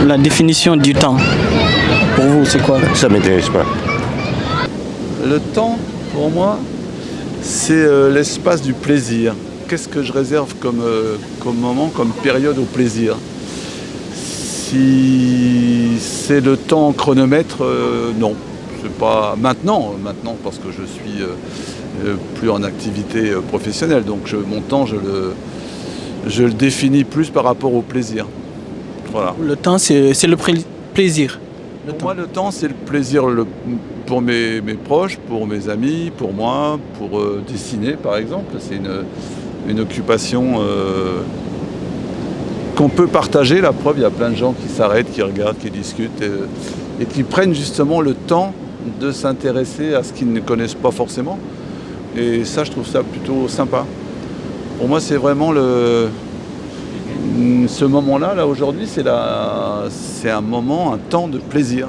la définition du temps. Pour vous, c'est quoi? Ça m'intéresse pas. Le temps, pour moi, c'est l'espace du plaisir. Qu'est-ce que je réserve comme moment, comme période au plaisir? Si c'est le temps en chronomètre, non. C'est pas maintenant parce que je suis plus en activité professionnelle. Donc mon temps, je le définis plus par rapport au plaisir. Voilà. Le temps, c'est le plaisir. Pour moi, le temps, c'est le plaisir pour mes proches, pour mes amis, pour moi, pour dessiner, par exemple. C'est une occupation qu'on peut partager. La preuve, il y a plein de gens qui s'arrêtent, qui regardent, qui discutent et qui prennent justement le temps de s'intéresser à ce qu'ils ne connaissent pas forcément. Et ça, je trouve ça plutôt sympa. Pour moi, c'est vraiment ce moment-là, là aujourd'hui, c'est un moment, un temps de plaisir.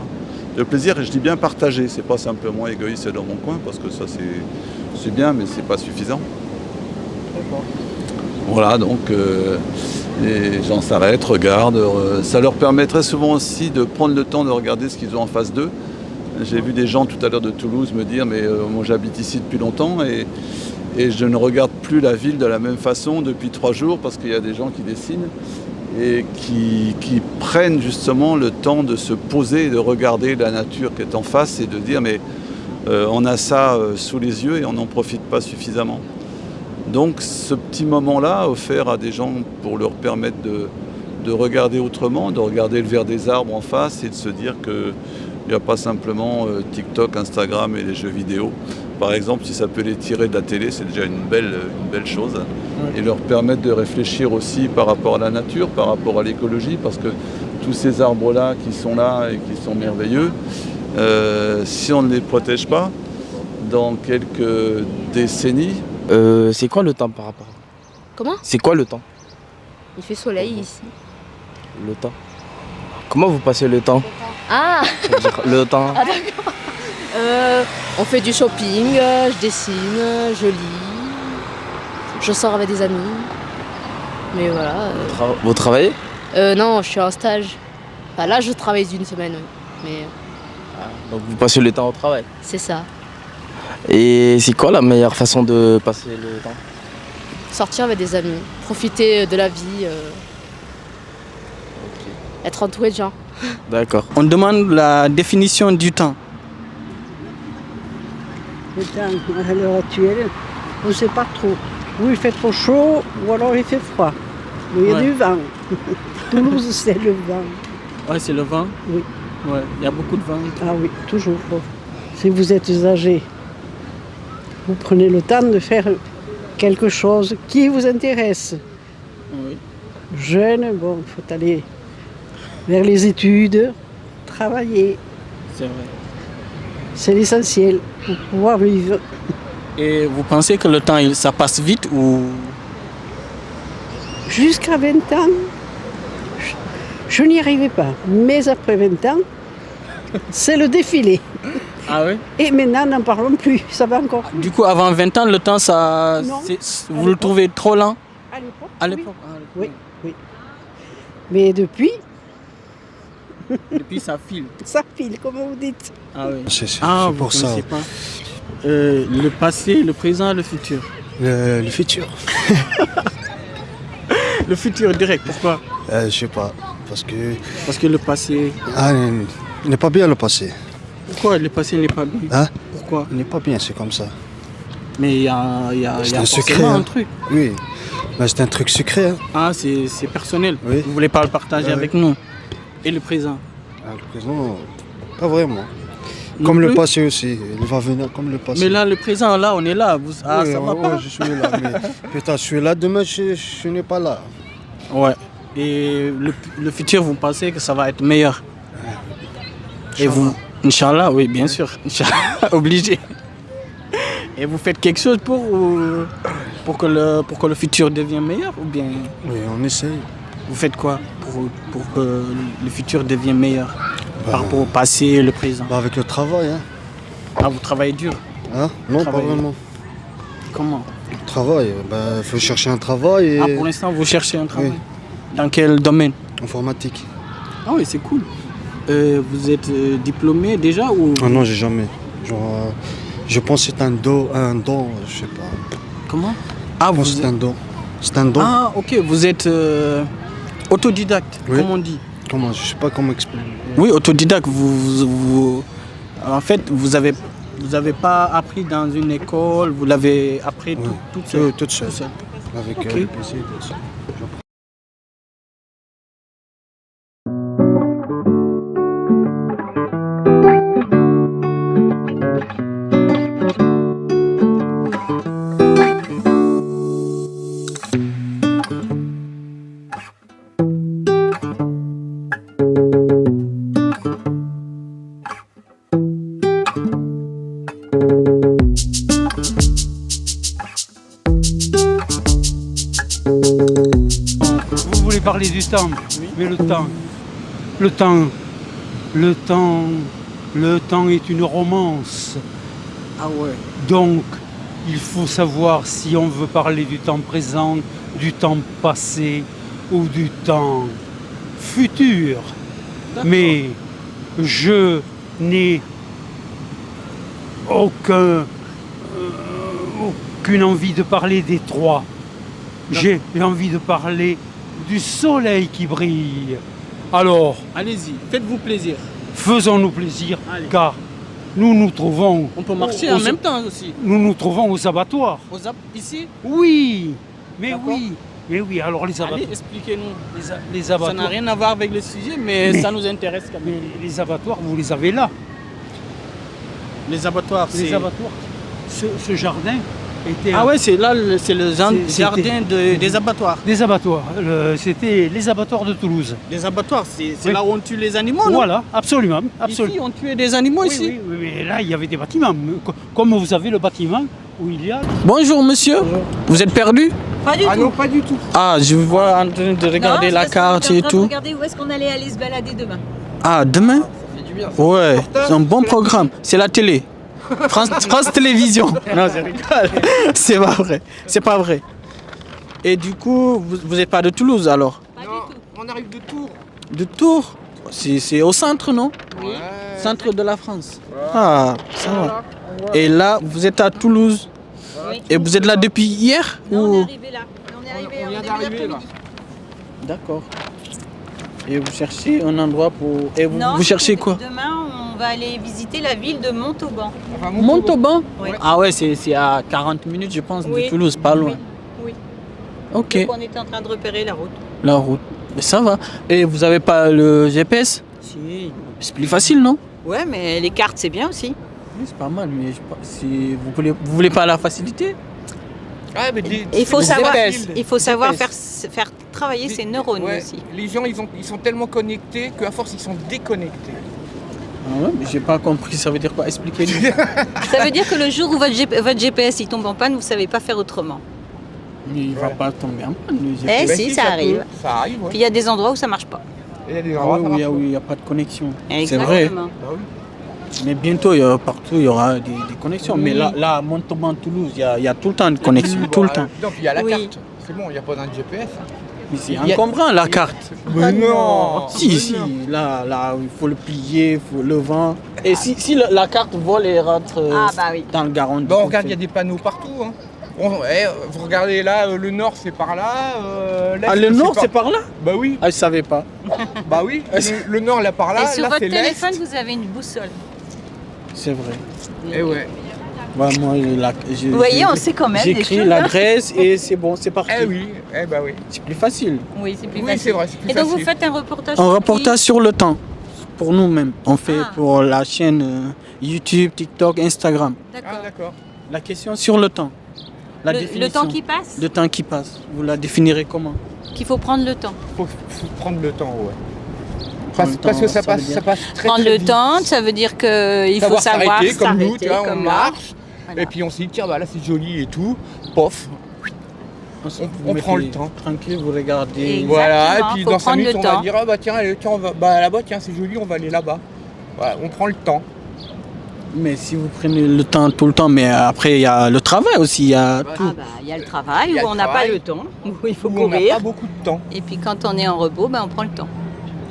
De plaisir, et je dis bien partagé, c'est pas simplement égoïste dans mon coin, parce que ça c'est bien, mais c'est pas suffisant. Voilà, donc les gens s'arrêtent, regardent. Ça leur permet très souvent aussi de prendre le temps de regarder ce qu'ils ont en face d'eux. J'ai vu des gens tout à l'heure de Toulouse me dire, mais moi j'habite ici depuis longtemps et je ne regarde plus la ville de la même façon depuis 3 jours parce qu'il y a des gens qui dessinent et qui prennent justement le temps de se poser et de regarder la nature qui est en face et de dire mais on a ça sous les yeux et on n'en profite pas suffisamment. Donc ce petit moment-là offert à des gens pour leur permettre de regarder autrement, de regarder le vert des arbres en face et de se dire qu'il n'y a pas simplement TikTok, Instagram et les jeux vidéo. Par exemple, si ça peut les tirer de la télé, c'est déjà une belle chose. Et leur permettre de réfléchir aussi par rapport à la nature, par rapport à l'écologie, parce que tous ces arbres-là qui sont là et qui sont merveilleux, si on ne les protège pas, dans quelques décennies... c'est quoi le temps par rapport? Comment? C'est quoi le temps? Il fait soleil ici. Le temps. Comment vous passez le temps? Ah, Le temps. ah d'accord. On fait du shopping, je dessine, je lis, je sors avec des amis. Mais voilà. Vous travaillez? Non, je suis en stage. Enfin, là, je travaille une semaine. Mais Donc vous passez le temps au travail. c'est ça. Et c'est quoi la meilleure façon de passer le temps? Sortir avec des amis, profiter de la vie, être entouré de gens. D'accord. On demande la définition du temps. Le temps, à l'heure actuelle, on ne sait pas trop. Ou il fait trop chaud, ou alors il fait froid. Mais il y a du vent. Toulouse, c'est le vent. Ouais, c'est le vent. Oui. Ouais, il y a beaucoup de vent. Ah oui, toujours. Bon. Si vous êtes âgé, vous prenez le temps de faire quelque chose qui vous intéresse. Oui. Jeune, bon, il faut aller vers les études, travailler. C'est vrai. C'est l'essentiel pour pouvoir vivre. Et vous pensez que le temps, ça passe vite ou... Jusqu'à 20 ans, je n'y arrivais pas. Mais après 20 ans, c'est le défilé. Ah oui? Et maintenant, n'en parlons plus, ça va encore. Du coup, avant 20 ans, le temps, ça, Non. vous le trouvez trop lent? À l'époque, À oui. l'époque? Oui, oui. Mais depuis, Depuis, ça file. ça file, comme vous dites. Ah oui. C'est Ah, vous pour ça. connaissez pas. Le passé, le présent, le futur. Le futur. Le futur direct, pourquoi? Je sais pas. Parce que le passé... Ah, il n'est pas bien le passé. Pourquoi le passé n'est pas bien? Hein? Pourquoi? Il n'est pas bien, c'est comme ça. Mais il y a C'est un forcément secret. un Hein. truc. Oui. Mais c'est un truc secret. Hein. Ah, c'est personnel. Oui. Vous voulez pas le partager avec nous? Et le présent? Ah, le présent, pas vraiment. Non Comme le plus? passé aussi. Il va venir comme le passé. Mais là, le présent, là, on est là. Ah, oui, ça va pas? je suis là. Mais peut-être je suis là demain, je n'ai pas là. Ouais. Et le futur, vous pensez que ça va être meilleur? Et vous, Inch'Allah, oui, bien sûr. Inch'Allah, obligé. Et vous faites quelque chose pour que le futur devienne meilleur ou bien Oui, on essaye. vous faites quoi pour que le futur devienne meilleur par rapport au passé et le présent? Bah, avec le travail. Hein. Ah, vous travaillez dur? Hein? Non, Travailler. pas vraiment. Comment? Travail, il faut chercher un travail. Et... Ah, pour l'instant, vous cherchez un travail? Oui. Dans quel domaine? Informatique. Ah oui, c'est cool. Vous êtes diplômé déjà ou... Ah non, j'ai jamais. Genre, je pense que c'est un don, je sais pas. Comment? Ah, Je pense que c'est un don. C'est un don. Ah, ok, vous êtes autodidacte, Oui. comme on dit. Comment? Je sais pas comment expliquer. Oui, autodidacte. En fait, vous avez pas appris dans une école, vous l'avez appris toute seule. Toute seule. Toute seule. Avec Ok. le PC, tout ça. Vous voulez parler du temps, mais le temps est une romance. Ah ouais. Donc, il faut savoir si on veut parler du temps présent, du temps passé ou du temps futur. Mais je n'ai aucune envie de parler des trois. J'ai envie de parler du soleil qui brille. Alors, Allez-y, faites-vous plaisir. faisons-nous plaisir, Allez. car nous nous trouvons... On peut marcher aux- en même temps aussi. Nous nous trouvons aux abattoirs. Ici. Oui, mais D'accord. oui, mais oui. Alors les Allez, abattoirs, expliquez-nous. les Ça abattoirs, n'a rien à voir avec le sujet, mais Mais- ça nous intéresse quand mais même. les abattoirs, vous les avez là. Les abattoirs, Les c'est... abattoirs. Ce jardin était Ah ouais, c'est là, c'est le C'était- jardin des abattoirs. des abattoirs. C'était les abattoirs de Toulouse. Les abattoirs, c'est Oui. là où on tue les animaux, non? Voilà, absolument, Ici, absolument. on tuait des animaux Oui, ici. oui, oui, mais là, il y avait des bâtiments. Comme vous avez le bâtiment où il y a... Bonjour monsieur, vous êtes perdu? Pas du tout. non, pas du tout. Ah, je vous vois en train de regarder la carte et tout. Regardez où est-ce qu'on allait aller se balader demain. Ah, demain? Ouais, c'est un bon programme. C'est la télé. France Télévisions. Non, je rigole. C'est pas vrai. C'est pas vrai. Et du coup, vous n'êtes pas de Toulouse alors? Pas du tout. On arrive de Tours. De Tours? C'est au centre, non? Oui. Centre de la France. Ah, ça va. Et là, vous êtes à Toulouse. Oui. Et vous êtes là depuis hier Non, on est ou... arrivé là. On est arrivé On en vient début d'arriver, là. d'après-midi. D'accord. Et vous cherchez un endroit pour... Et vous, Non, vous cherchez quoi? Demain, on va aller visiter la ville de Montauban. Enfin, Montauban? Oui. Ah ouais, c'est à 40 minutes, je pense, de Oui. Toulouse, pas loin. Oui. Ok, Donc on était en train de repérer la route. la route. Mais ça va. Et vous avez pas le GPS? Si. C'est plus facile, non? Ouais, mais les cartes, c'est bien aussi. Oui, c'est pas mal, mais si vous voulez pas la facilité? Ah, mais Il faut Les savoir, GPS. il faut savoir GPS. faire travailler ses neurones ouais, aussi. les gens, ils sont tellement connectés qu'à force, ils sont déconnectés. Ah ouais, mais j'ai pas compris, ça veut dire quoi? Expliquez-nous. Ça veut dire que le jour où votre GPS il tombe en panne, vous savez pas faire autrement. Mais il va pas tomber en panne, le Eh GPS. si, ça arrive. Ça arrive, ouais. Puis il y a des endroits où ça marche pas. Et il y a des Ah endroits, oui, ça oui, marche oui, il n'y a pas de connexion. C'est Exactement. vrai. pas. Bah oui. Mais bientôt, partout, il y aura des connexions. Mais là, à Montauban, Toulouse, il y a tout le temps de connexion. Tout le temps. Non, puis il y a la Oui. carte. C'est bon, il n'y a pas d'un GPS. Mais c'est Il y a- encombrant, la carte. Mais non. Si, là, il faut le plier, il faut le vent. Et si la carte vole et rentre Ah bah oui. dans le Garonne. Bon, regarde, il y a des panneaux partout. Hein. Vous regardez là, le nord c'est par là. L'est, Ah, le nord, c'est par là? Bah oui, Ah, je savais pas. bah oui. Le nord là par là, Et sur là votre c'est l'est. téléphone, vous avez une boussole. C'est vrai. Et ouais. Ouais, moi, Vous voyez, on sait quand même des j'écris choses. l'adresse et c'est bon, c'est parti. Eh oui, eh bah oui. C'est plus facile. Oui, c'est plus Oui, facile. c'est vrai, c'est plus Et donc vous facile. faites un reportage. Un sur reportage sur le temps. Pour nous-mêmes. On fait Ah. pour la chaîne YouTube, TikTok, Instagram. qui Ah D'accord. d'accord. La question sur le temps. La Le définition. temps qui passe. Le temps qui passe. Vous la définirez comment? Qu'il faut prendre le temps. Faut prendre le temps, ouais. Prendre le Parce temps, que ça ça veut passe, dire- ça passe très Prendre très le vite. temps, ça veut dire qu'il faut savoir s'arrêter, comme nous, tu s'arrêter, vois, on comme là. marche. Voilà. Et puis on se dit, tiens, bah là c'est joli et tout. Pof. On Vous prend mettez le temps. Tranquille, vous regardez. Exactement, Voilà, et puis faut dans 5 prendre minutes le on temps. va dire, ah bah tiens, allez, tiens on va, bah là-bas, tiens, c'est joli, on va aller là-bas. Voilà, on prend le temps. Mais si vous prenez le temps tout le temps, mais après il y a le travail aussi, il y a tout. Ah bah, il y a le travail Il y a où le on n'a pas travail. le temps, où il faut Où on n'a courir. pas beaucoup de temps. Et puis quand on est en repos, ben, on prend le temps.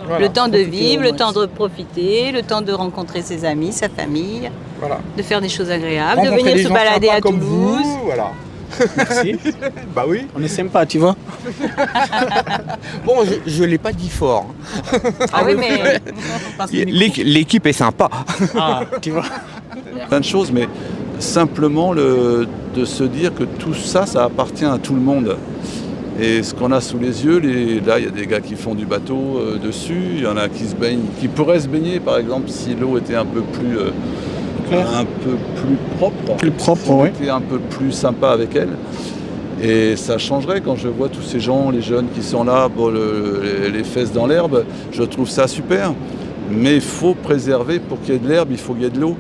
Voilà, le temps de profiter vivre, au le max. temps de profiter, le temps de rencontrer ses amis, sa famille, Voilà. de faire des choses agréables, de Rencontrer venir des se gens balader sympas à comme Toulouse. vous, voilà. Merci. Bah oui. On est sympa, tu vois. Bon, je l'ai pas dit fort. Ah oui, mais L'équipe est sympa. Ah, tu vois. Plein de choses, mais simplement de se dire que tout ça, ça appartient à tout le monde. Et ce qu'on a sous les yeux, là, il y a des gars qui font du bateau dessus, il y en a qui se baignent, qui pourraient se baigner, par exemple, si l'eau était un peu plus propre. Plus propre, si on oui. était un peu plus sympa avec elle. Et ça changerait quand je vois tous ces gens, les jeunes qui sont là, les fesses dans l'herbe, je trouve ça super. Mais il faut préserver, pour qu'il y ait de l'herbe, il faut qu'il y ait de l'eau.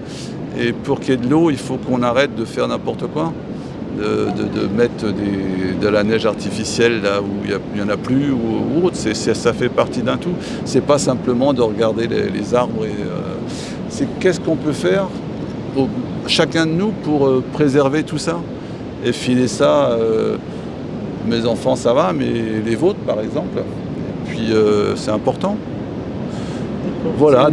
Et pour qu'il y ait de l'eau, il faut qu'on arrête de faire n'importe quoi. De mettre de la neige artificielle là où il n'y en a plus ou autre. Ça fait partie d'un tout. C'est pas simplement de regarder les arbres. C'est qu'est-ce qu'on peut faire, chacun de nous, pour préserver tout ça et filer ça. Mes enfants, ça va, mais les vôtres, par exemple. Et puis, c'est important. Voilà.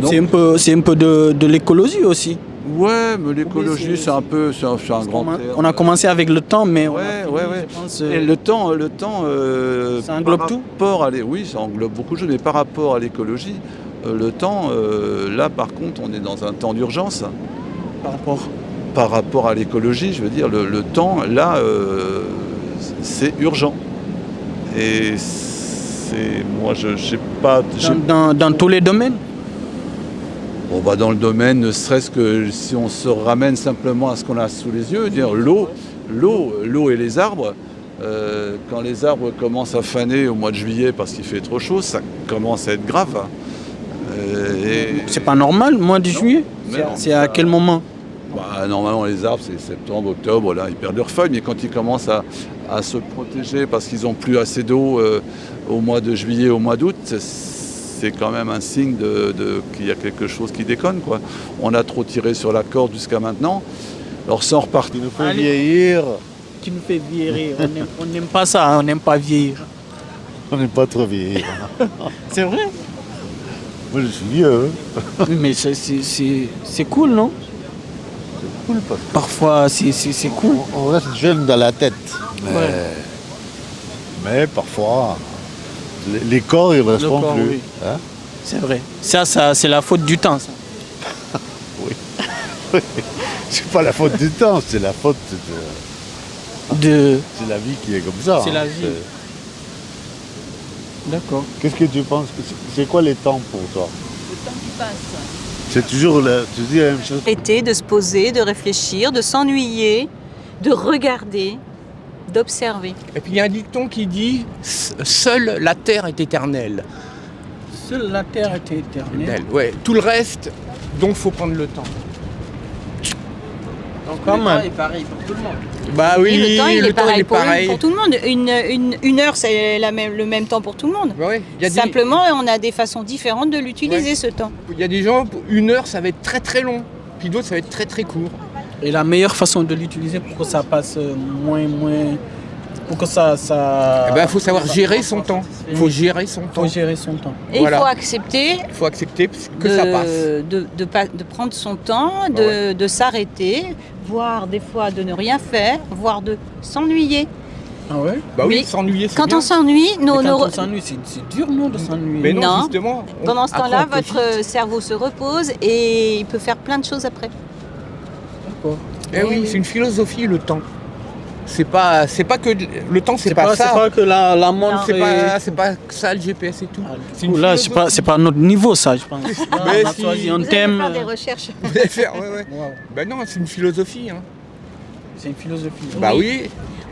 C'est un peu de l'écologie aussi. Ouais, mais l'écologie, c'est un grand terme. On a commencé avec le temps, mais on a Ouais, fini, ouais. je pense, Et le temps, ça englobe tout. Oui, ça englobe beaucoup de choses, mais par rapport à l'écologie, le temps, là par contre, on est dans un temps d'urgence. Par rapport à l'écologie, je veux dire, le temps, là, c'est urgent. Et moi, je sais pas. Dans tous les domaines. Bon, bah, dans le domaine, ne serait-ce que si on se ramène simplement à ce qu'on a sous les yeux, dire l'eau et les arbres. Quand les arbres commencent à faner au mois de juillet parce qu'il fait trop chaud, ça commence à être grave. C'est pas normal, mois de juillet. C'est à quel moment? Bah, normalement, les arbres, c'est septembre, octobre, là, ils perdent leurs feuilles, mais quand ils commencent à se protéger parce qu'ils n'ont plus assez d'eau au mois de juillet, au mois d'août, c'est quand même un signe qu'il y a quelque chose qui déconne, quoi. On a trop tiré sur la corde jusqu'à maintenant. Alors sans repartir. Il nous fait vieillir. Qui nous fait vieillir. On n'aime pas ça, hein, on n'aime pas vieillir. On n'aime pas trop vieillir. C'est vrai. Moi, je suis vieux. Oui, mais c'est cool, non? C'est cool parce Parfois, c'est cool. qu'on reste jeune dans la tête. Ouais. Mais parfois, les corps, ils ne resteront corps, plus. oui. Hein? C'est vrai. Ça c'est la faute du temps, ça. Oui. C'est pas la faute du temps, c'est la faute De... C'est la vie qui est comme ça. C'est hein. la vie. D'accord. Qu'est-ce que tu penses? C'est quoi les temps pour toi? Le temps qui passe. C'est toujours, tu dis la même chose. Arrêter de se poser, de réfléchir, de s'ennuyer, de regarder, d'observer. Et puis il y a un dicton qui dit « Seule la terre est éternelle Seule la terre était éternelle. ». Ouais. Tout le reste, donc faut prendre le temps. Quand même. est pareil pour tout le monde. Bah oui, Et le temps, il est pareil pour, pareil. pour tout le monde. Une heure, c'est le même temps pour tout le monde. Bah ouais, il y a Simplement, on a des façons différentes de l'utiliser, Ouais. ce temps. Il y a des gens, pour une heure, ça va être très très long. Puis d'autres, ça va être très très court. Et la meilleure façon de l'utiliser pour que ça passe moins... Pour que ça... Eh ben, faut savoir gérer son temps. Il faut gérer son temps. Faut gérer son temps. Et Voilà. il faut accepter Il faut accepter que ça passe. de prendre son temps, de s'arrêter, voire des fois de ne rien faire, voire de s'ennuyer. Ah ouais? Bah oui, Oui. s'ennuyer, c'est Quand bien. on s'ennuie, Mais quand nos, on s'ennuie, c'est dur, non, de s'ennuyer? Mais non, Non. justement. pendant ce temps-là, après, on profite. votre cerveau se repose et il peut faire plein de choses après. D'accord. Eh oui, c'est une philosophie, le temps. C'est pas que le temps, c'est pas ça. C'est pas que la montre C'est pas ça le GPS et tout. C'est une Là, philosophie. c'est pas notre niveau, ça, je pense. Là, Mais on a si. choisi un Vous allez thème. faire des recherches. Vous allez faire, ouais. Wow. Ben non, c'est une philosophie. Hein. C'est une philosophie. Bah oui.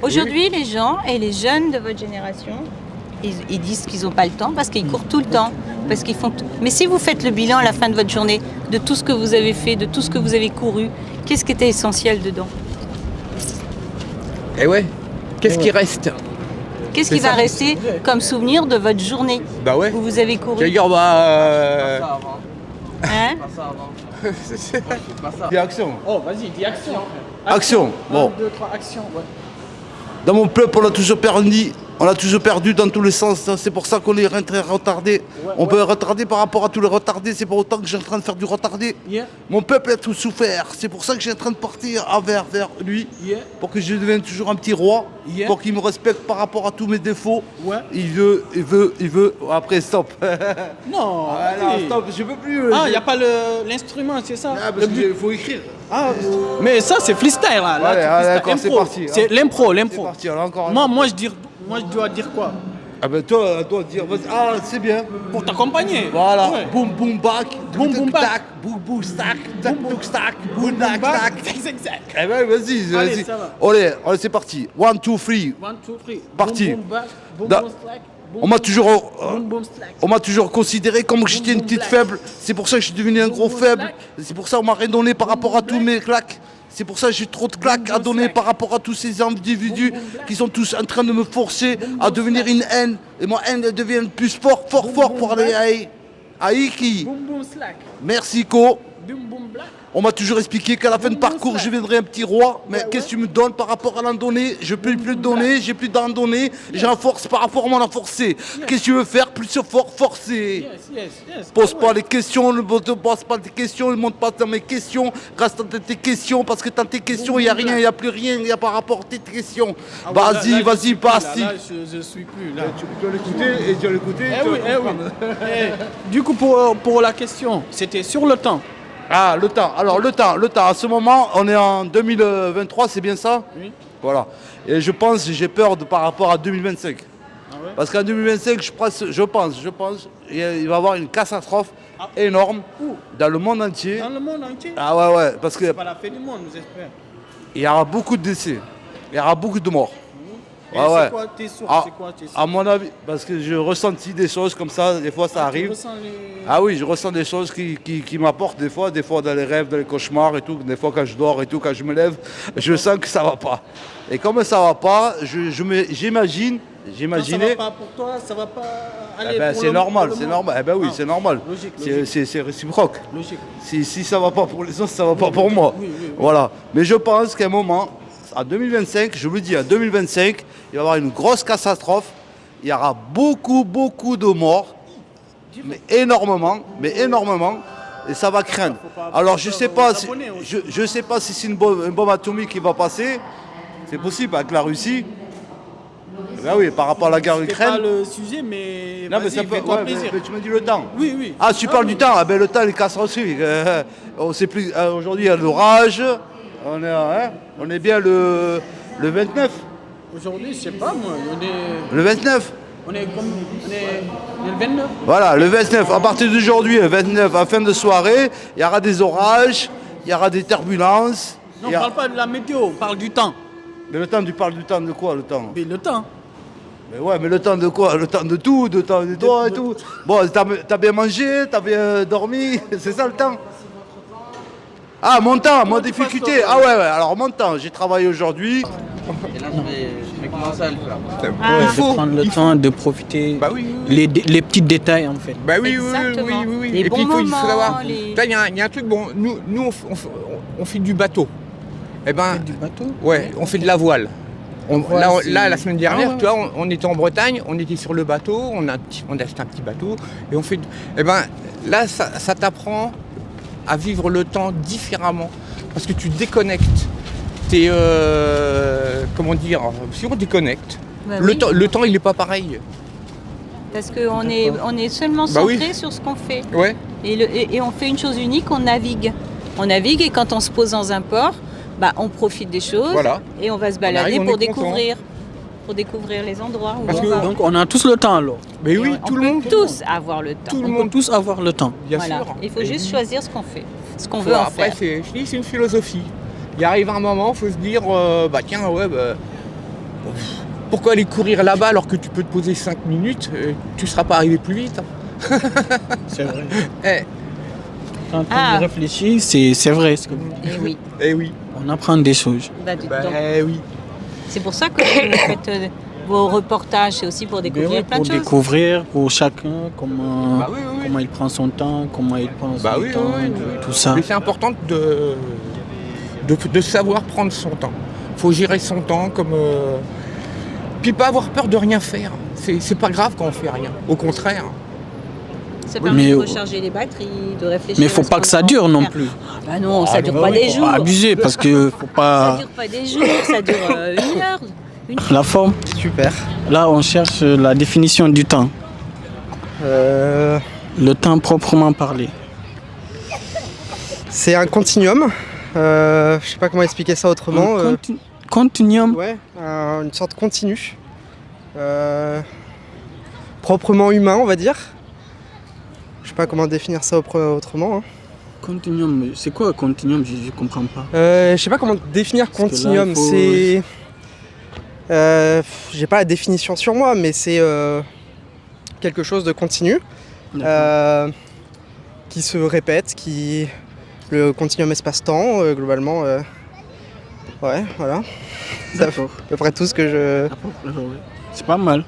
Aujourd'hui, les gens et les jeunes de votre génération, ils disent qu'ils n'ont pas le temps parce qu'ils courent tout le temps. Parce qu'ils font tout. Mais si vous faites le bilan à la fin de votre journée, de tout ce que vous avez fait, de tout ce que vous avez couru, qu'est-ce qui était essentiel dedans? Eh ouais. Qu'est-ce qui reste? Qu'est-ce C'est qui va ça. rester comme souvenir de votre journée Bah ouais. où vous avez couru? J'allais dire, Hein? Dis action. Oh, vas-y, dis action. Action. Bon. 2, 3, action, ouais. Dans mon peuple, on a toujours perdu. On a toujours perdu dans tous les sens. C'est pour ça qu'on est très retardé. On peut retarder par rapport à tous les retardés. C'est pour autant que j'ai en train de faire du retardé. Yeah. Mon peuple a tout souffert. C'est pour ça que j'ai en train de partir vers lui. Yeah. Pour que je devienne toujours un petit roi. Yeah. Pour qu'il me respecte par rapport à tous mes défauts. Ouais. Il veut. Après, stop. Non, Ah, non, vas-y. stop, je peux plus. Ah, il n'y a pas l'instrument, c'est ça? Ah, parce Le but. qu'il faut écrire. Ah, mais ça, c'est freestyle, là. Là, Ouais, c'est ah, freestyle. d'accord, c'est Impro. parti, hein. C'est l'impro, C'est l'impro. parti, alors encore. Moi, je dois dire quoi? Ah ben toi, dire, vas-y. Ah, c'est bien. Pour t'accompagner. Voilà. Ouais. Boum boum bac. Boum, boum, bac. tac. Boum boum stack. Tac tuk stack. Boum tac Back. tac. Exact. Eh ben vas-y, Allez, vas-y. ça va. Allez, c'est parti. 1, 2, 3. 1, 2, 3. Parti. Boom, boom, back. Boom, Da- boom, slack. Boom, On m'a boom, toujours, boom, boom, slack. on m'a toujours considéré comme que j'étais une boom, petite black. faible. C'est pour ça que je suis devenu un gros boom, faible. black. C'est pour ça qu'on m'a rien donné par rapport à tous black. mes claques. C'est pour ça que j'ai trop de claques boom, à donner slack. par rapport à tous ces individus Boom, black. qui sont tous en train de me forcer à boom, devenir slack. une haine. Et ma haine elle devient plus fort boom, pour aller black. à Iki. Boom, boom, slack. Merci Co. Boom, boom, black. On m'a toujours expliqué qu'à la fin de Boum, parcours, boum, je viendrai un petit roi. Mais Ouais, qu'est-ce que ouais. tu me donnes par rapport à l'en donner? Je peux plus te donner, j'ai plus d'en donner. J'ai un force par rapport à mon forcé. Qu'est-ce que tu veux faire? Plus fort, forcer. Yes. Pose Ah pas ouais. les questions, ne pose pas des questions, ne monte pas dans mes questions. Reste dans tes questions, parce que dans tes questions, il n'y a rien, il n'y a plus rien, il n'y a pas rapport à tes questions. Ah ouais, là, Vas-y, là, je vas-y, suis plus, passe. là, je suis plus là. Tu dois l'écouter et tu vas l'écouter. Eh oui, eh oui. Eh, du coup, pour la question, c'était sur le temps. Ah, le temps. Alors, le temps. À ce moment, on est en 2023, c'est bien ça? Oui. Voilà. Et je pense, j'ai peur par rapport à 2025. Ah ouais. Parce qu'en 2025, je pense, il va y avoir une catastrophe énorme Où? dans le monde entier. Dans le monde entier. Ah ouais, parce qu'il C'est pas la fin du monde, nous espérons. y aura beaucoup de décès. Il y aura beaucoup de morts. Et Ouais, ouais. c'est quoi tes sources? Ah, C'est quoi tes sources? À mon avis, parce que je ressentis des choses comme ça, des fois ça Tu arrive. ressens les- Ah oui, je ressens des choses qui m'apportent des fois dans les rêves, dans les cauchemars et tout, des fois quand je dors et tout, quand je me lève, je sens que ça va pas. Et comme ça va pas, j'imaginais. Quand ça va pas pour toi, ça va pas aller Eh ben, pour c'est le- normal, pour le c'est monde. normal. Eh ben oui, Ah, c'est normal. Logique. C'est réciproque. Logique. Si ça va pas pour les autres, ça va pas pour moi. oui. Voilà. Mais je pense qu'à un moment, en 2025, je vous dis, en 2025, il va y avoir une grosse catastrophe. Il y aura beaucoup de morts. Mais énormément. Et ça va craindre. Alors je sais pas si, je sais pas si c'est une bombe atomique qui va passer. C'est possible avec la Russie. Eh ben oui, par rapport à la guerre C'est pas Ukraine. le sujet, mais Non, mais vas-y, ça peut. fais-toi Ouais, plaisir. mais tu me dis le temps. Oui. Ah, tu parles du temps. Ah ben le temps, il casse aussi. On sait plus. Aujourd'hui, il y a l'orage. On est bien le 29. Aujourd'hui, je sais pas moi, Le 29. on est le 29. Voilà, le 29. À partir d'aujourd'hui, le 29, en fin de soirée, il y aura des orages, il y aura des turbulences. Non, il y a- on parle pas de la météo, on parle du temps. Mais le temps, tu parles du temps de quoi, le temps? Mais le temps. Mais ouais, mais le temps de quoi? Le temps de tout, de temps de toi et tout. Bon, t'as bien mangé, t'as bien dormi, c'est ça le temps? Ah, mon temps, ma difficulté. Ah ouais, alors mon temps, j'ai travaillé aujourd'hui. Et là, je vais commencer à le faire. Il faut prendre le temps de profiter Bah oui. les petits détails en fait. Bah oui, Exactement. oui. Les Et puis bons il faut moments, savoir. les- Là, il y a un truc, bon, nous on fait du bateau. Eh ben, Du bateau. ouais, on fait de la voile. voile, c'est- Là, la semaine dernière, Ah ouais. tu vois, on était en Bretagne, on était sur le bateau, on a acheté un petit bateau et on fait. Eh ben, là, ça t'apprend à vivre le temps différemment parce que tu déconnectes. T'es, comment dire, si on déconnecte, Bah le oui. temps il est pas pareil. Parce qu'on est seulement Bah centré oui. sur ce qu'on fait. Ouais. Et on fait une chose unique, on navigue. On navigue et quand on se pose dans un port, bah, on profite des choses Voilà. et on va se arrive, balader on pour est content. découvrir les endroits où Parce on que- va. Donc on a tous le temps alors. Mais Et oui, on tout le peut monde. tous avoir le temps. Tout le On peut monde. tous avoir le temps. Bien Voilà. sûr. Il faut Et juste oui. choisir ce qu'on fait, ce qu'on veut en Après, faire. c'est une philosophie. Il arrive un moment, il faut se dire, bah tiens, ouais, bah, pourquoi aller courir là-bas alors que tu peux te poser 5 minutes, tu ne seras pas arrivé plus vite. Hein. C'est vrai. Eh, Quand Ah. on y réfléchit, c'est vrai. Ce que vous dites. Et oui. eh oui. On apprend des choses. Bah, donc, Oui. c'est pour ça que vous faites vos reportages, c'est aussi pour Mais découvrir ouais, plein pour de choses. découvrir pour chacun comment, Bah oui, oui. comment il prend son temps, comment il pense Bah du oui, temps, oui, oui. tout ça. Mais c'est important de savoir prendre son temps. Il faut gérer son temps comme Puis pas avoir peur de rien faire. C'est pas grave quand on fait rien. Au contraire. Ça Oui, permet mais- de recharger les batteries, de réfléchir. Mais il faut à ce pas qu'on que ça a dure envie de non faire. plus. Bah non, ça dure pas Oui, des faut jours. pas abuser parce que faut Ça pas dure pas des jours, ça dure 1 heure. la forme. Super. Là, on cherche la définition du temps. Le temps proprement parlé. C'est un continuum. Je sais pas comment expliquer ça autrement. Continuum. Ouais, une sorte continu. Proprement humain, on va dire. Je sais pas comment définir ça autrement. Hein. Continuum, c'est quoi continuum? Je comprends pas. Je sais pas comment définir Parce que là, continuum. il faut- C'est. J'ai pas la définition sur moi, mais c'est quelque chose de continu. Qui se répète, le continuum espace-temps, globalement. Ouais, voilà. C'est à D'accord. peu près tout ce que je. C'est pas mal.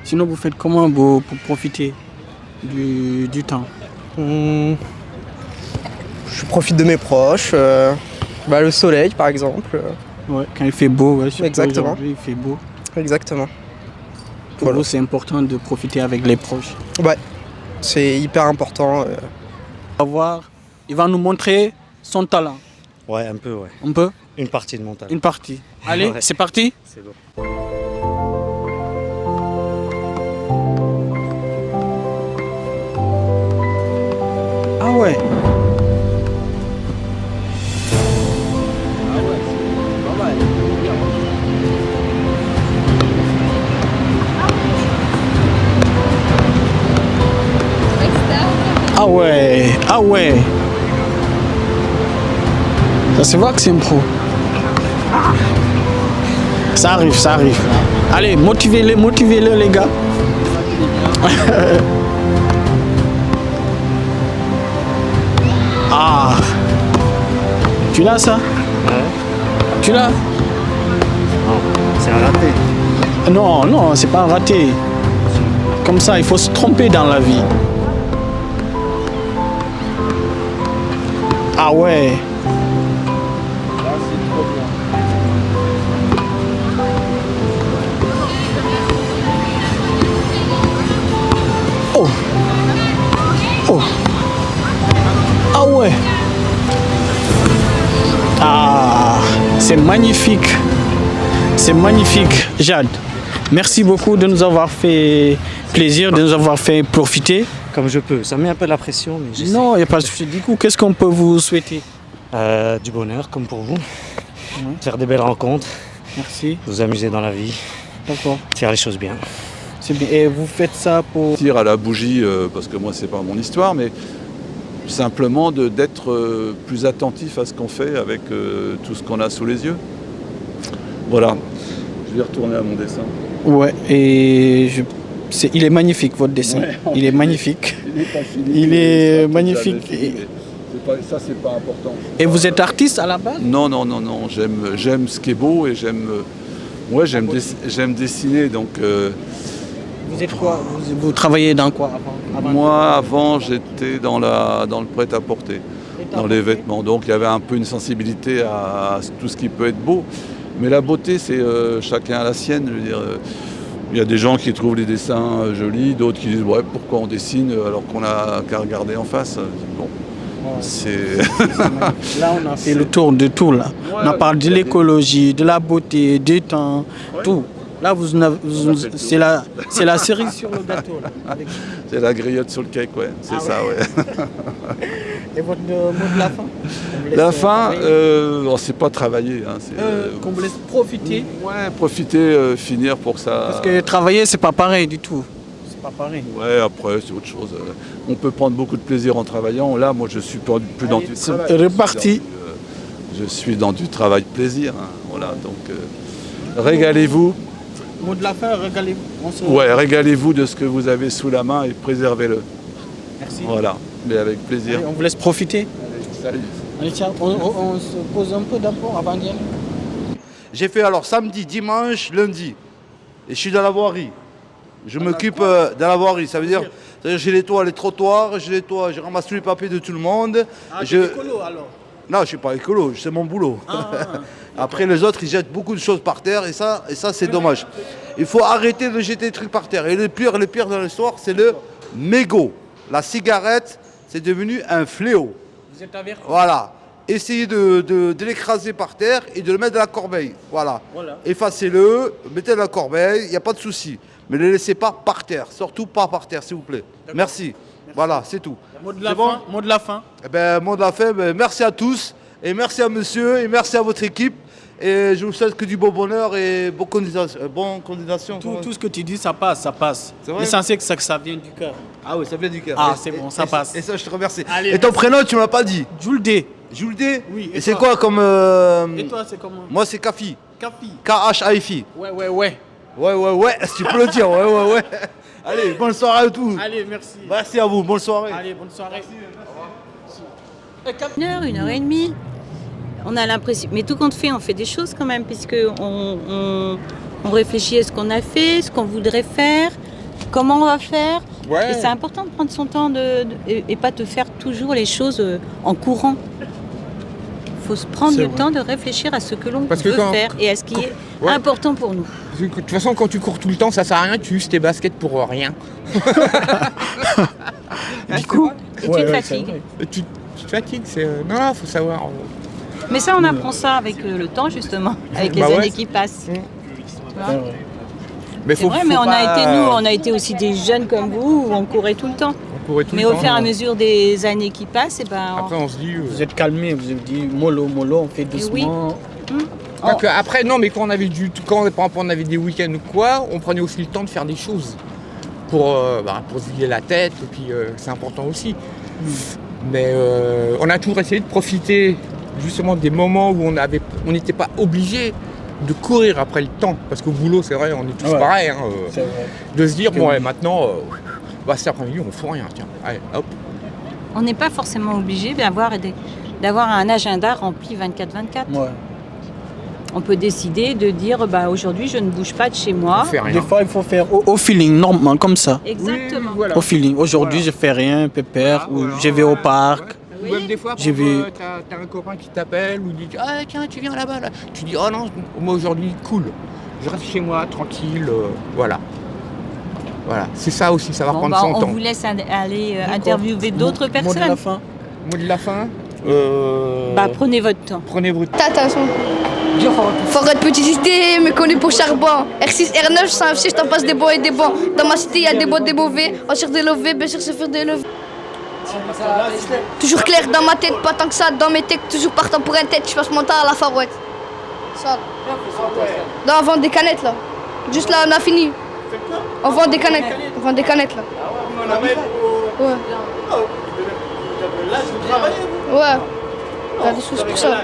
Sinon, vous faites comment pour profiter du temps? Je profite de mes proches. Le soleil, par exemple. Ouais, quand il fait beau, ouais, surtout Exactement. aujourd'hui, il fait beau. Exactement. Pour vous, c'est important de profiter avec les proches. Ouais, c'est hyper important. On va voir, il va nous montrer son talent. Ouais, un peu, ouais. On peut? Une partie de mon talent. Une partie. Allez, Ouais. c'est parti? C'est bon. Ah ouais. Ah ouais, ah ouais. Ça se voit que c'est un pro. Ça arrive, ça arrive. Allez, motivez-les les gars. Ah. Tu l'as ça? Ouais. Tu l'as? Non, c'est un raté. Non, non, c'est pas un raté. Comme ça, il faut se tromper dans la vie. Ah ouais. Oh. Oh. Ah ouais. Ah, c'est magnifique. C'est magnifique, Jade. Merci beaucoup de nous avoir fait plaisir, de nous avoir fait profiter. Comme je peux. Ça met un peu la pression, mais j'essaie. Non, il n'y a pas de souci. Du coup, qu'est-ce qu'on peut vous souhaiter? Du bonheur, comme pour vous. Faire des belles rencontres. Merci. Vous amuser dans la vie. D'accord. Faire les choses bien. C'est bien. Et vous faites ça pour... Tire à la bougie, parce que moi c'est pas mon histoire, mais simplement d'être plus attentif à ce qu'on fait avec tout ce qu'on a sous les yeux. Voilà. Je vais retourner à mon dessin. Ouais, et il est magnifique votre dessin. Ouais, il est magnifique. Il est pas fini. Il est magnifique. Ça c'est pas important. Et vous êtes artiste à la base? Non, non, non, non. J'aime ce qui est beau et j'aime dessiner. Donc Vous êtes quoi? Vous travaillez dans quoi avant? moi avant j'étais dans le prêt-à-porter, dans les vêtements. Donc il y avait un peu une sensibilité à tout ce qui peut être beau. Mais la beauté c'est chacun à la sienne. Je veux dire, il y a des gens qui trouvent les dessins jolis, d'autres qui disent ouais pourquoi on dessine alors qu'on a qu'à regarder en face. Bon, c'est Là, on a fait le tour de tout. Là. On a parlé de l'écologie, de la beauté, du temps, tout. Là, c'est la cerise sur le gâteau. Là, avec- c'est la griotte sur le cake, ouais. C'est Ah ça, ouais. Et votre mot de la fin? On vous laisse, La fin, travailler. c'est pas travailler. Hein, c'est, Qu'on vous laisse profiter. ouais, profiter, finir pour ça. Parce que travailler, c'est pas pareil du tout. C'est pas pareil. Ouais, après, c'est autre chose. On peut prendre beaucoup de plaisir en travaillant. Là, moi, je suis plus dans du c'est travail. reparti. Je suis dans du travail plaisir. Hein, voilà, donc régalez-vous. Mot de la fin, régalez-vous. Ouais, régalez-vous de ce que vous avez sous la main et préservez-le. Merci. Voilà, mais avec plaisir. Allez, on vous laisse profiter. Salut. Allez, tiens, on se pose un peu d'abord avant d'y aller. J'ai fait alors samedi, dimanche, lundi. Et je suis dans la voirie. Je m'occupe de la voirie. Ça veut dire je nettoie les trottoirs, je ramasse tous les papiers de tout le monde. Ah, je... écolo alors. Non, je suis pas écolo, c'est mon boulot. Après, les autres, ils jettent beaucoup de choses par terre et ça c'est dommage. Il faut arrêter de jeter des trucs par terre. Et le pire dans l'histoire, c'est le mégot. La cigarette, c'est devenu un fléau. Vous êtes averti. Voilà. Essayez de l'écraser par terre et de le mettre dans la corbeille. Voilà. Effacez-le, mettez dans la corbeille, il n'y a pas de souci. Mais ne le laissez pas par terre. Surtout pas par terre, s'il vous plaît. Merci. Voilà, c'est tout. Mot de la fin. Mot de la fin. Eh ben, mot de la fin, merci à tous. Et merci à monsieur et merci à votre équipe. Et je vous souhaite que du beau bonheur et bonne continuation. Tout ce que tu dis, ça passe, ça passe. vrai L'essentiel, c'est que ça vient du cœur. Ah oui, ça vient du cœur. Ah, c'est bon, ça passe. Et ça, je te remercie. Allez, et ton prénom, tu ne m'as pas dit? Juldé. Juldé? Oui. Et c'est quoi comme... Et toi, c'est comment? Moi, c'est Kafi. Kafi. K-H-A-F-I. Ouais. Ouais, si tu peux le dire, ouais. Allez, bonne soirée à tous. Allez, merci. Merci à vous, bonne soirée. Allez, bonne soirée. Une heure et demie. On a l'impression, mais tout compte fait, on fait des choses quand même, puisque on réfléchit à ce qu'on a fait, ce qu'on voudrait faire, comment on va faire. Ouais. Et c'est important de prendre son temps et pas de faire toujours les choses en courant. Il faut se prendre le temps de réfléchir à ce que l'on veut faire et à ce qui est important pour nous. De toute façon, quand tu cours tout le temps, ça sert à rien, tu uses tes baskets pour rien. Du coup, et tu te fatigues. Tu te fatigues, non, faut savoir. Mais ça, on apprend ça avec le temps, justement, avec les années qui passent. Voilà. Mais c'est vrai, mais on a été aussi des jeunes comme vous, où on courait tout le temps. Mais au fur et à mesure des années qui passent, après on se dit... Vous êtes calmé, vous avez dit mollo, on fait doucement. Après, non, mais quand on avait par exemple, on avait des week-ends ou quoi, on prenait aussi le temps de faire des choses pour se vider la tête, et puis c'est important aussi. Mais on a toujours essayé de profiter justement des moments où on n'était pas obligé de courir après le temps, parce qu'au boulot, c'est vrai, on est tous pareils, de se dire, maintenant, cet après-midi, on fout rien, tiens, allez, hop. On n'est pas forcément obligé d'avoir un agenda rempli 24/24. Ouais. On peut décider de dire, aujourd'hui, je ne bouge pas de chez moi. Des fois, il faut faire au feeling, normalement, comme ça. Exactement. Au feeling. Aujourd'hui, je fais rien, pépère, ou je vais au parc. Ou même des fois, t'as un copain qui t'appelle ou dit ah tiens tu viens là-bas là. Tu dis oh non moi aujourd'hui cool, je reste chez moi tranquille, voilà. C'est ça aussi, ça va prendre son temps. On vous laisse aller interviewer d'autres personnes. Mot de la fin. Prenez votre temps. Attention. Forêt petite cité, mais connu pour charbon. R6, R9, c'est un FC, je t'en passe des bons et des bons. Dans ma cité, il y a des bons, des mauvais. On cherche des levés, bien sûr, c'est faire des levés. Toujours clair dans ma tête, pas tant que ça, dans mes textes, toujours partant pour un tête, je passe mon temps à la farouette. Ça. Non, on vend des canettes là. Juste là, on a fini. On vend des canettes. On vend des canettes là. Ouais. Ouais. T'as des choses pour ça.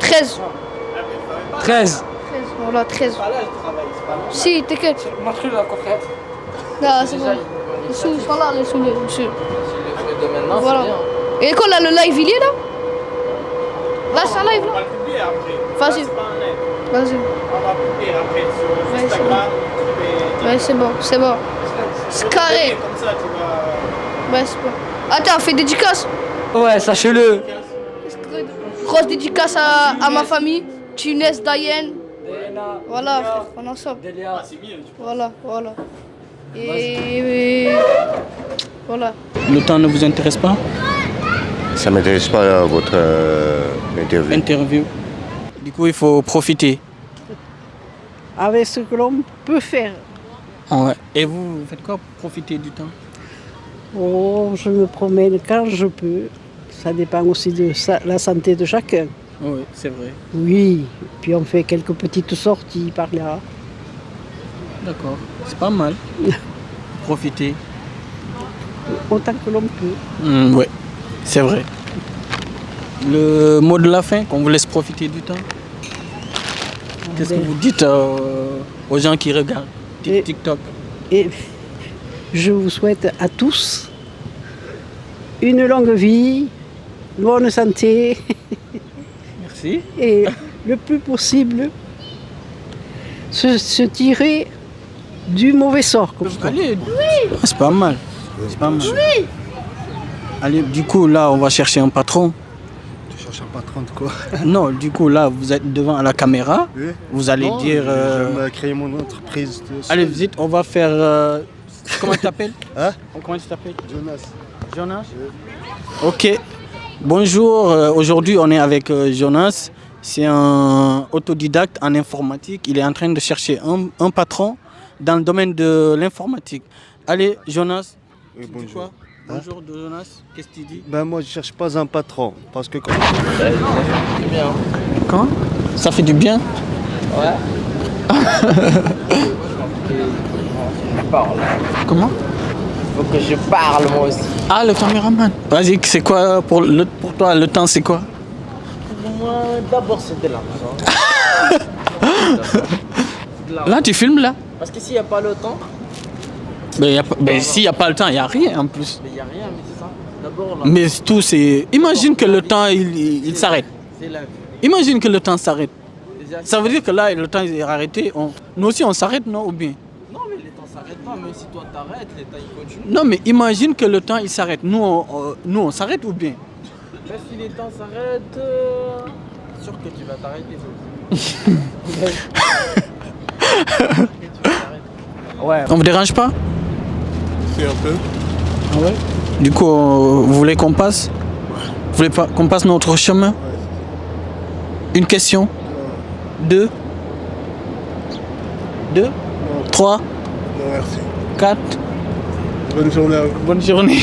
13. 13. Voilà, 13. Si, t'inquiète. Non, c'est bon. Les sous, ils sont là, les sous, monsieur. Voilà. Et quand là, le live, il est là? Là, c'est un live là? Vas-y. Vas-y. Ouais, c'est bon, c'est bon. C'est carré. Ouais, c'est bon. Attends, on fait dédicace? Ouais, sachez-le. Grosse dédicace à ma famille. Tunes, Diane. Voilà, frère, on en sort. Voilà. Et voilà. Le temps ne vous intéresse pas? Ça ne m'intéresse pas votre interview. Du coup, il faut profiter. Avec ce que l'on peut faire. Ouais. Et vous faites quoi pour profiter du temps? Oh, je me promène quand je peux. Ça dépend aussi de la santé de chacun. Oui, c'est vrai. Oui, puis on fait quelques petites sorties par là. D'accord, c'est pas mal. Profiter. Autant que l'on peut. Oui, c'est vrai. Le mot de la fin, qu'on vous laisse profiter du temps. Qu'est-ce que vous dites aux gens qui regardent TikTok? Et je vous souhaite à tous une longue vie, bonne santé. Merci. Et le plus possible, se tirer du mauvais sort. Allez, c'est pas mal. C'est pas mal. Allez, du coup, là, on va chercher un patron. cherche un patron de quoi? Non, du coup, là, vous êtes devant la caméra. Oui. Vous allez Non, dire... J'aime créer mon entreprise. Allez, vite, on va faire... Comment tu t'appelles? Hein? Comment tu t'appelles? Jonas. Jonas? Ok. Bonjour, aujourd'hui on est avec Jonas. C'est un autodidacte en informatique. Il est en train de chercher un patron dans le domaine de l'informatique. Allez, Jonas. Oui, tu dis bonjour. quoi? Bonjour de Jonas. Qu'est-ce que tu dis? Ben moi je cherche pas un patron parce que quand... Quand? Ça fait du bien? Ouais. Comment? Faut que je parle moi aussi. Ah, le caméraman. Vas-y, c'est quoi pour toi le temps, c'est quoi? Pour moi, d'abord c'est de l'argent. Là, tu filmes là? Parce que s'il n'y a pas le temps, Mais s'il n'y a pas le temps, il n'y a rien en plus. il n'y a rien, mais c'est ça. D'abord là. Mais tout, c'est... Imagine que le temps, il s'arrête. C'est la vie. Imagine que le temps s'arrête. Déjà, Ça veut dire que là, le temps est arrêté. Nous aussi, on s'arrête, non? Ou bien? non, mais le temps s'arrête pas, même si toi t'arrêtes, le temps il continue. Non, mais imagine que le temps, il s'arrête. Nous, on s'arrête ou bien? Même si le temps s'arrête, sûr que tu vas t'arrêter. Ouais. On vous dérange pas? C'est un peu. Ah ouais. Du coup, vous voulez qu'on passe? Vous voulez pas qu'on passe notre chemin? Une question? Deux? 3, Non, merci. 4. Bonne journée à vous. Bonne journée.